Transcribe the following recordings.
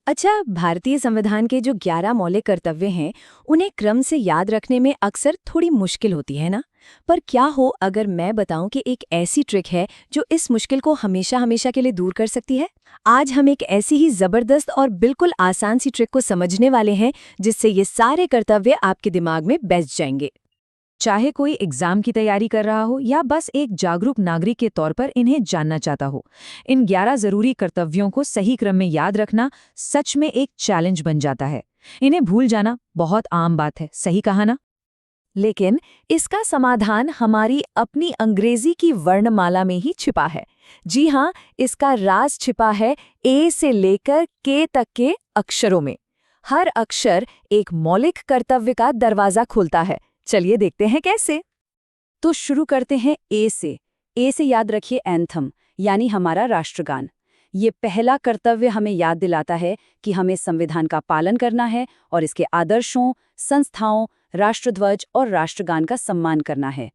अच्छा, भारतीय संविधान के जो 11 मौलिक कर्तव्य हैं, उन्हें क्रम से याद रखने में अक्सर थोड़ी मुश्किल होती है ना? पर क्या हो अगर मैं बताऊं कि एक ऐसी ट्रिक है जो इस मुश्किल को हमेशा हमेशा के लिए दूर कर सकती है? आज हम एक ऐसी ही जबरदस्त और बिल्कुल आसान सी ट्रिक को समझने वाले हैं, जिससे ये सारे कर्तव्य आपके दिमाग में बैठ जाएंगे। चाहे कोई एग्जाम की तैयारी कर रहा हो या बस एक जागरूक नागरिक के तौर पर इन्हें जानना चाहता हो, इन 11 जरूरी कर्तव्यों को सही क्रम में याद रखना सच में एक चैलेंज बन जाता है। इन्हें भूल जाना बहुत आम बात है, सही कहा ना? लेकिन इसका समाधान हमारी अपनी अंग्रेजी की वर्णमाला में ही छिपा है। जी हाँ, इसका राज छिपा है ए से लेकर के तक के अक्षरों में। हर अक्षर एक मौलिक कर्तव्य का दरवाजा खोलता है। चलिए देखते हैं कैसे। तो शुरू करते हैं ए से। ए से याद रखिए एंथम, यानी हमारा राष्ट्रगान। ये पहला कर्तव्य हमें याद दिलाता है कि हमें संविधान का पालन करना है और इसके आदर्शों, संस्थाओं, राष्ट्रध्वज और राष्ट्रगान का सम्मान करना है।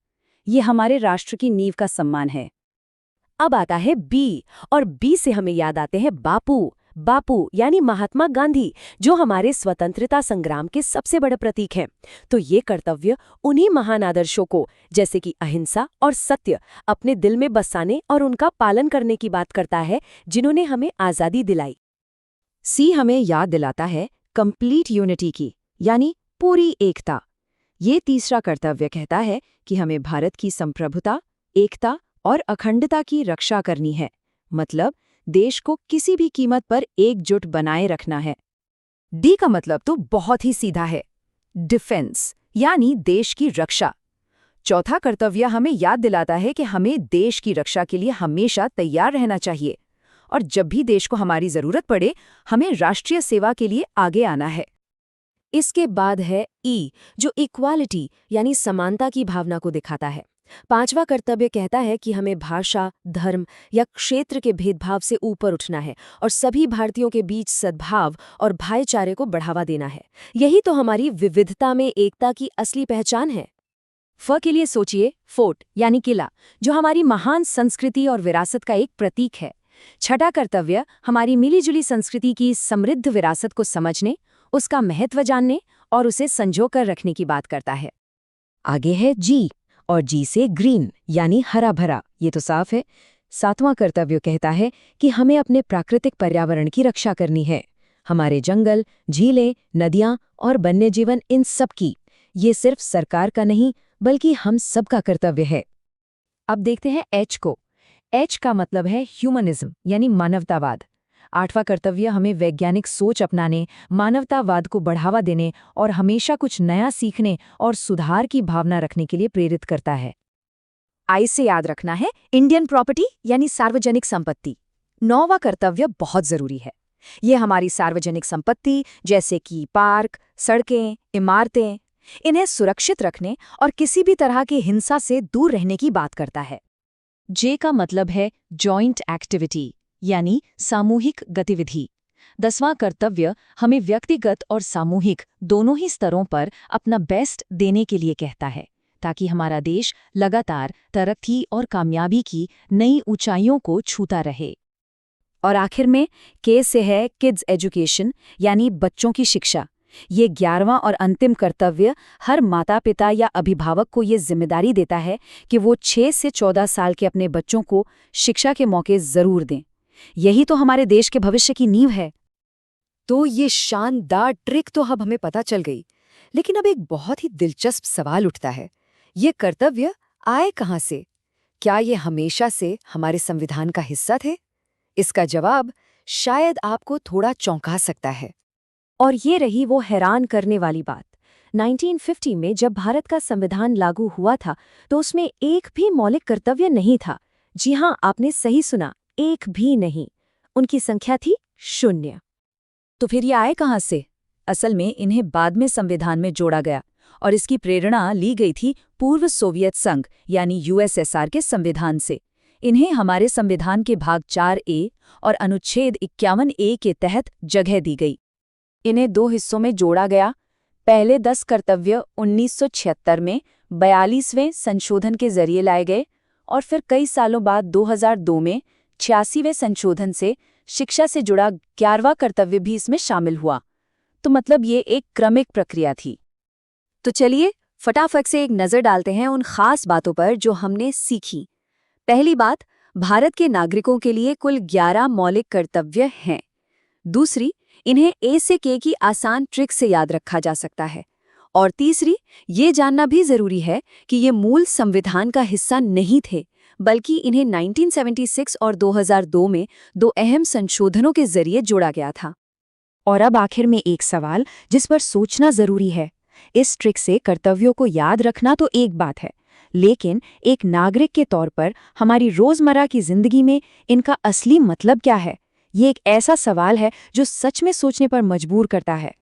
ये हमारे राष्ट्र की नींव का सम्मान है। अब आता है बी, और बी से हमें याद आते हैं बापू। बापू यानी महात्मा गांधी, जो हमारे स्वतंत्रता संग्राम के सबसे बड़े प्रतीक हैं। तो ये कर्तव्य उन्हीं महान आदर्शों को, जैसे कि अहिंसा और सत्य, अपने दिल में बसाने और उनका पालन करने की बात करता है, जिन्होंने हमें आज़ादी दिलाई। सी हमें याद दिलाता है कंप्लीट यूनिटी की, यानी पूरी एकता। ये तीसरा कर्तव्य कहता है कि हमें भारत की संप्रभुता, एकता और अखंडता की रक्षा करनी है, मतलब देश को किसी भी कीमत पर एकजुट बनाए रखना है। डी का मतलब तो बहुत ही सीधा है, डिफेंस, यानी देश की रक्षा। चौथा कर्तव्य हमें याद दिलाता है कि हमें देश की रक्षा के लिए हमेशा तैयार रहना चाहिए, और जब भी देश को हमारी जरूरत पड़े, हमें राष्ट्रीय सेवा के लिए आगे आना है। इसके बाद है ई, जो इक्वालिटी यानी समानता की भावना को दिखाता है। पांचवा कर्तव्य कहता है कि हमें भाषा, धर्म या क्षेत्र के भेदभाव से ऊपर उठना है और सभी भारतीयों के बीच सद्भाव और भाईचारे को बढ़ावा देना है। यही तो हमारी विविधता में एकता की असली पहचान है। फ के लिए सोचिए फोर्ट, यानी किला, जो हमारी महान संस्कृति और विरासत का एक प्रतीक है। छठा कर्तव्य हमारी मिलीजुली संस्कृति की समृद्ध विरासत को समझने, उसका महत्व जानने और उसे संजोकर रखने की बात करता है। आगे है जी, और जी से ग्रीन, यानी हरा भरा। ये तो साफ है। सातवां कर्तव्य कहता है कि हमें अपने प्राकृतिक पर्यावरण की रक्षा करनी है। हमारे जंगल, झीलें, नदियां और वन्यजीवन, इन सब की। ये सिर्फ सरकार का नहीं, बल्कि हम सबका कर्तव्य है। अब देखते हैं एच को। एच का मतलब है ह्यूमनिज्म, यानी मानवतावाद। आठवां कर्तव्य हमें वैज्ञानिक सोच अपनाने, मानवतावाद को बढ़ावा देने और हमेशा कुछ नया सीखने और सुधार की भावना रखने के लिए प्रेरित करता है। आई से याद रखना है इंडियन प्रॉपर्टी, यानी सार्वजनिक संपत्ति। नौवां कर्तव्य बहुत जरूरी है। ये हमारी सार्वजनिक संपत्ति, जैसे कि पार्क, सड़कें, इमारतें, इन्हें सुरक्षित रखने और किसी भी तरह की हिंसा से दूर रहने की बात करता है। जे का मतलब है जॉइंट एक्टिविटी, यानी सामूहिक गतिविधि। 10वां कर्तव्य हमें व्यक्तिगत और सामूहिक दोनों ही स्तरों पर अपना बेस्ट देने के लिए कहता है, ताकि हमारा देश लगातार तरक्की और कामयाबी की नई ऊंचाइयों को छूता रहे। और आखिर में के से है किड्स एजुकेशन, यानी बच्चों की शिक्षा। ये 11वां और अंतिम कर्तव्य हर माता पिता या अभिभावक को ये जिम्मेदारी देता है कि वो 6 से 14 साल के अपने बच्चों को शिक्षा के मौके जरूर दें। यही तो हमारे देश के भविष्य की नींव है। तो ये शानदार ट्रिक तो अब हमें पता चल गई, लेकिन अब एक बहुत ही दिलचस्प सवाल उठता है, ये कर्तव्य आए कहाँ से? क्या ये हमेशा से हमारे संविधान का हिस्सा थे? इसका जवाब शायद आपको थोड़ा चौंका सकता है। और ये रही वो हैरान करने वाली बात। 1950 में जब भारत का संविधान लागू हुआ था, तो उसमें एक भी मौलिक कर्तव्य नहीं था। जी हाँ, आपने सही सुना, एक भी नहीं। उनकी संख्या थी 0। तो फिर ये आए कहाँ से? असल में इन्हें बाद में संविधान में जोड़ा गया, और इसकी प्रेरणा ली गई थी पूर्व सोवियत संघ, यानी यूएसएसआर के संविधान से। इन्हें हमारे संविधान के भाग 4A और अनुच्छेद 51A के तहत जगह दी गई। इन्हें 2 हिस्सों में जोड़ा गया। पहले 10 कर्तव्य 1976 में 42वें संशोधन के जरिए लाए गए, और फिर कई सालों बाद 2002 में 86वें संशोधन से शिक्षा से जुड़ा 11वां कर्तव्य भी इसमें शामिल हुआ। तो मतलब ये एक क्रमिक प्रक्रिया थी। तो चलिए फटाफट से एक नज़र डालते हैं उन खास बातों पर जो हमने सीखी। पहली बात, भारत के नागरिकों के लिए कुल 11 मौलिक कर्तव्य हैं। दूसरी, इन्हें ए से के की आसान ट्रिक से याद रखा जा सकता है। और तीसरी, ये जानना भी जरूरी है कि ये मूल संविधान का हिस्सा नहीं थे, बल्कि इन्हें 1976 और 2002 में 2 अहम संशोधनों के जरिए जोड़ा गया था। और अब आखिर में एक सवाल जिस पर सोचना जरूरी है। इस ट्रिक से कर्तव्यों को याद रखना तो एक बात है, लेकिन एक नागरिक के तौर पर हमारी रोजमर्रा की जिंदगी में इनका असली मतलब क्या है? ये एक ऐसा सवाल है जो सच में सोचने पर मजबूर करता है।